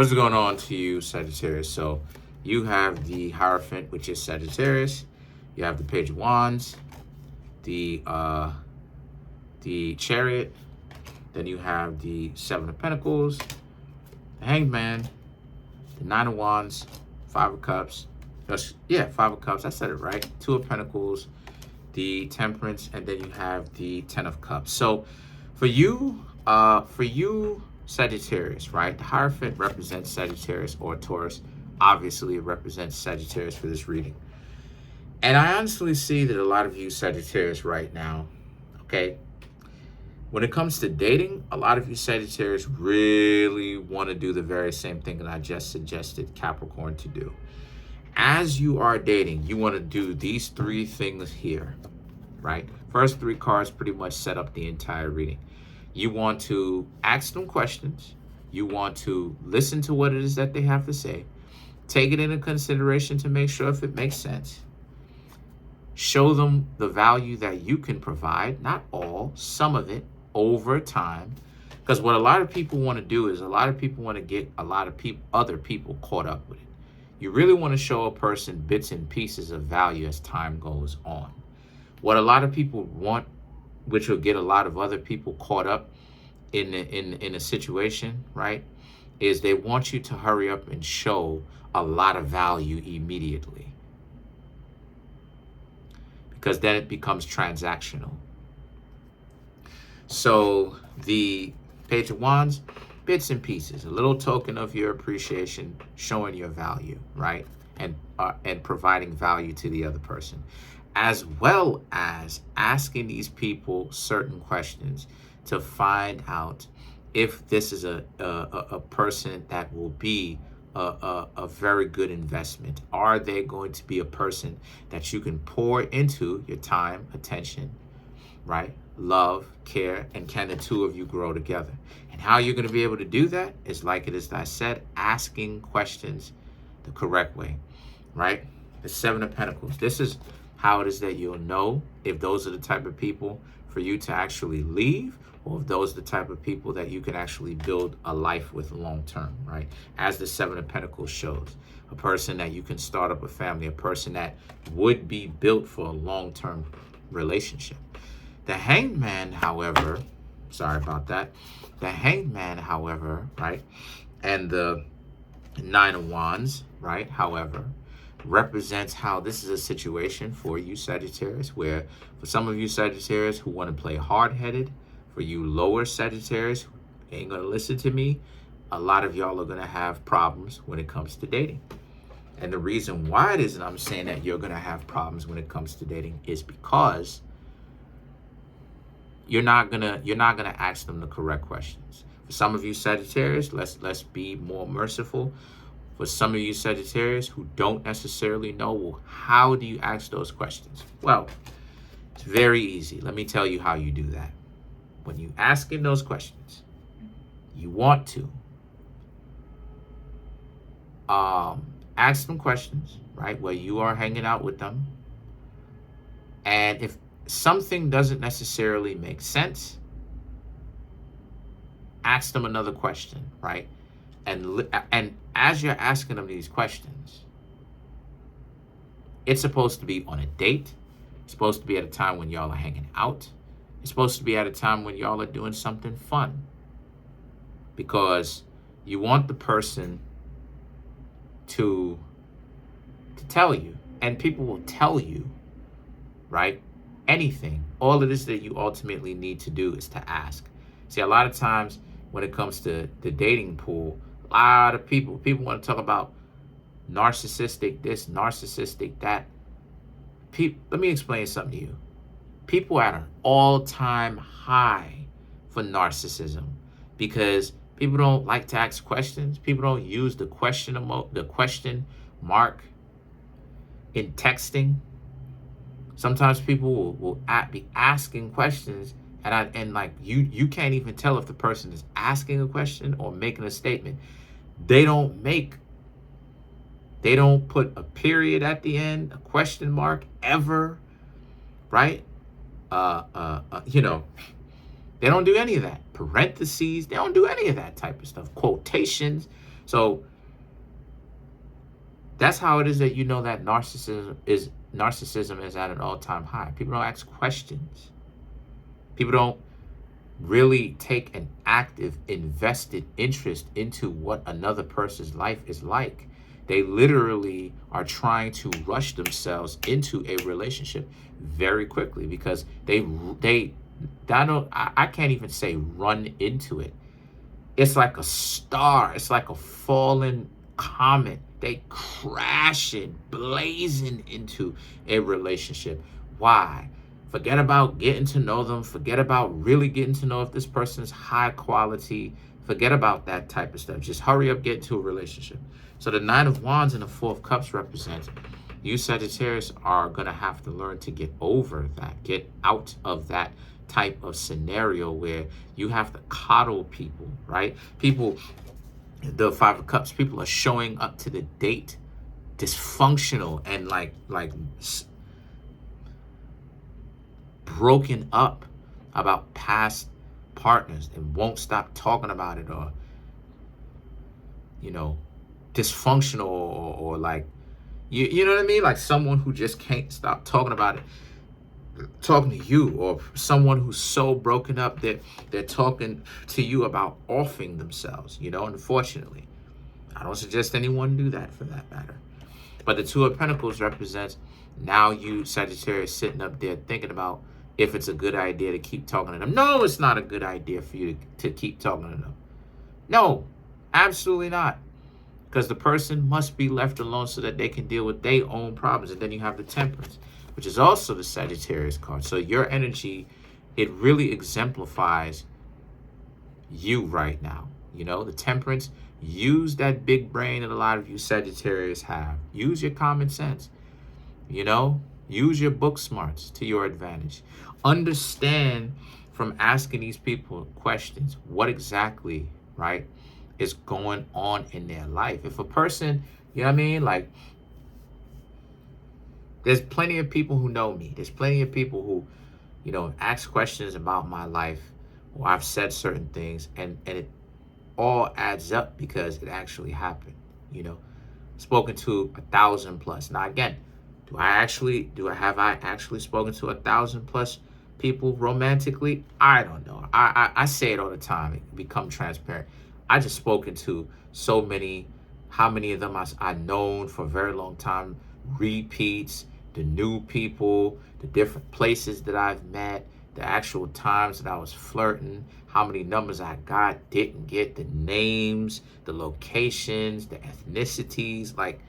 What's going on to you, Sagittarius? So you have the Hierophant, which is Sagittarius. You have the Page of Wands, the Chariot. Then you have the Seven of Pentacles, the Hanged Man, the Nine of Wands, Five of Cups. Five of Cups. I said it right. Two of Pentacles, the Temperance, and then you have the Ten of Cups. So for you, Sagittarius, right? The Hierophant represents Sagittarius or Taurus. Obviously, it represents Sagittarius for this reading. And I honestly see that a lot of you Sagittarius right now, okay, when it comes to dating, a lot of you Sagittarius really want to do the very same thing that I just suggested Capricorn to do. As you are dating, you want to do these three things here, right? First three cards pretty much set up the entire reading. You want to ask them questions. You want to listen to what it is that they have to say. Take it into consideration to make sure if it makes sense. Show them the value that you can provide, not all, some of it, over time. Because what a lot of people want to do is a lot of people want to get a lot of other people caught up with it. You really want to show a person bits and pieces of value as time goes on. What a lot of people want, which will get a lot of other people caught up in a situation, right, is they want you to hurry up and show a lot of value immediately. Because then it becomes transactional. So the Page of Wands, bits and pieces, a little token of your appreciation, showing your value, right? And providing value to the other person, as well as asking these people certain questions to find out if this is a person that will be a very good investment. Are they going to be a person that you can pour into your time, attention, right? Love, care, and can the two of you grow together? And how you're going to be able to do that is like it is I said, asking questions the correct way, right? The Seven of Pentacles. This is how it is that you'll know if those are the type of people for you to actually leave, or if those are the type of people that you can actually build a life with long term, right? As the Seven of Pentacles shows, a person that you can start up a family, a person that would be built for a long-term relationship. The Hanged Man, however, sorry about that. The Hanged Man, however, right, and the Nine of Wands, right, however, represents how this is a situation for you Sagittarius, where for some of you Sagittarius who want to play hard-headed, for you lower Sagittarius who ain't going to listen to me, a lot of y'all are going to have problems when it comes to dating. And the reason why it is that I'm saying that you're going to have problems when it comes to dating is because you're not gonna ask them the correct questions. For some of you Sagittarius, let's be more merciful. For some of you Sagittarius who don't necessarily know, well, how do you ask those questions? Well, it's very easy. Let me tell you how you do that. When you asking those questions, you want to ask them questions, right, where you are hanging out with them. And if something doesn't necessarily make sense, ask them another question, right? And as you're asking them these questions, it's supposed to be on a date. It's supposed to be at a time when y'all are hanging out. It's supposed to be at a time when y'all are doing something fun. Because you want the person to tell you, and people will tell you, right? Anything. All it is that you ultimately need to do is to ask. See, a lot of times when it comes to the dating pool, a lot of people want to talk about narcissistic this, narcissistic that. Let me explain something to you. People are at an all-time high for narcissism because people don't like to ask questions. People don't use the question mark in texting. Sometimes people will be asking questions, and like you can't even tell if the person is asking a question or making a statement. They don't put a period at the end, a question mark ever, right? They don't do any of that. Parentheses, they don't do any of that type of stuff. Quotations. So that's how it is that you know that narcissism is at an all-time high. People don't ask questions. People don't really take an active, invested interest into what another person's life is like. They literally are trying to rush themselves into a relationship very quickly because I can't even say run into it. It's like a star. It's like a fallen comet. They crashing, blazing into a relationship. Why? Forget about getting to know them. Forget about really getting to know if this person's high quality. Forget about that type of stuff. Just hurry up, get into a relationship. So the Nine of Wands and the Four of Cups represents you, Sagittarius, are going to have to learn to get over that, get out of that type of scenario where you have to coddle people, right? People, the Five of Cups, people are showing up to the date dysfunctional and like broken up about past partners and won't stop talking about it, or dysfunctional, or like you know what I mean, like someone who just can't stop talking about it, talking to you, or someone who's so broken up that they're talking to you about offing themselves. Unfortunately, I don't suggest anyone do that for that matter. But the Two of Pentacles represents now you, Sagittarius, sitting up there thinking about if it's a good idea to keep talking to them. No, it's not a good idea for you to keep talking to them. No, absolutely not. Because the person must be left alone so that they can deal with their own problems. And then you have the Temperance, which is also the Sagittarius card. So your energy, it really exemplifies you right now. The Temperance, use that big brain that a lot of you Sagittarius have. Use your common sense. Use your book smarts to your advantage. Understand from asking these people questions what exactly, right, is going on in their life. If a person, like, there's plenty of people who know me. There's plenty of people who, ask questions about my life, or I've said certain things, and it all adds up because it actually happened. Spoken to 1,000 plus. Now again, have I actually spoken to 1,000 plus people romantically? I don't know. I say it all the time. Become transparent. I just spoken to so many. How many of them I known for a very long time? Repeats, the new people, the different places that I've met, the actual times that I was flirting, how many numbers I got, didn't get, the names, the locations, the ethnicities, like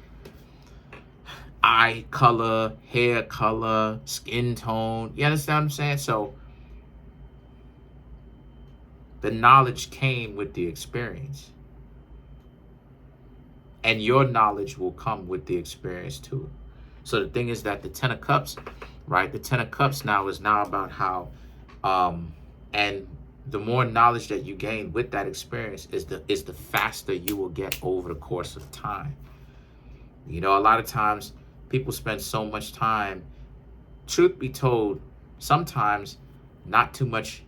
eye color, hair color, skin tone. You understand what I'm saying? So the knowledge came with the experience. And your knowledge will come with the experience too. So the thing is that the Ten of Cups, right? The Ten of Cups now is now about how, and the more knowledge that you gain with that experience is the faster you will get over the course of time. A lot of times people spend so much time, truth be told, sometimes not too much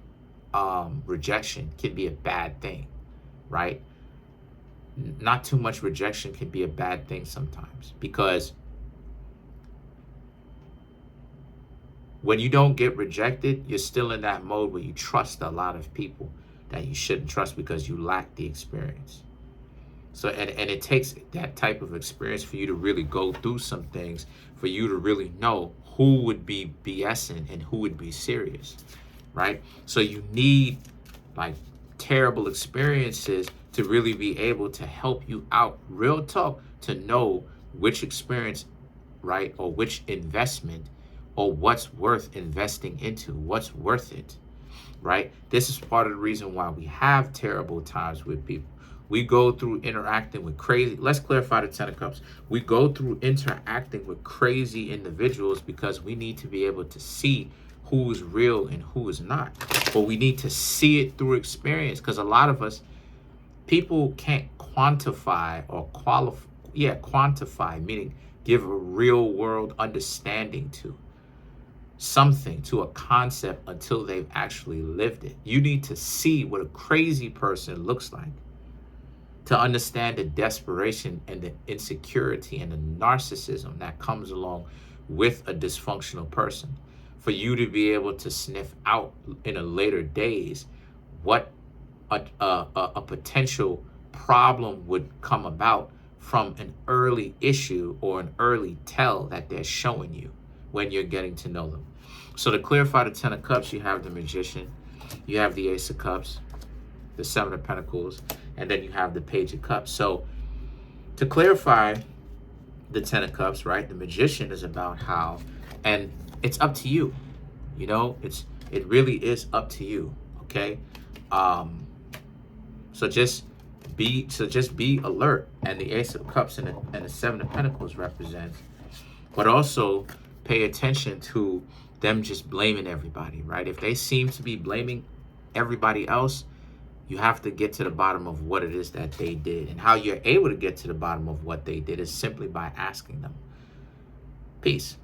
rejection can be a bad thing, right? Not too much rejection can be a bad thing sometimes, because when you don't get rejected, you're still in that mode where you trust a lot of people that you shouldn't trust because you lack the experience. So, and it takes that type of experience for you to really go through some things, for you to really know who would be BSing and who would be serious, right? So you need like terrible experiences to really be able to help you out, real talk, to know which experience, right, or which investment, or what's worth investing into, what's worth it, right? This is part of the reason why we have terrible times with people. We go through interacting with crazy, let's clarify the Ten of Cups. We go through interacting with crazy individuals because we need to be able to see who is real and who is not. But we need to see it through experience, because a lot of us, people can't quantify or quantify, meaning give a real world understanding to something, to a concept, until they've actually lived it. You need to see what a crazy person looks like. to understand the desperation and the insecurity and the narcissism that comes along with a dysfunctional person, for you to be able to sniff out in a later days what a potential problem would come about from an early issue or an early tell that they're showing you when you're getting to know them. So to clarify the Ten of Cups, you have the Magician, you have the Ace of Cups, the Seven of Pentacles, and then you have the Page of Cups. So to clarify the Ten of Cups, right, the Magician is about how, and it's up to you, you know, it really is up to you, okay? So just be alert. And the Ace of Cups and the Seven of Pentacles represents, but also pay attention to them just blaming everybody, right? If they seem to be blaming everybody else, you have to get to the bottom of what it is that they did. And how you're able to get to the bottom of what they did is simply by asking them. Peace.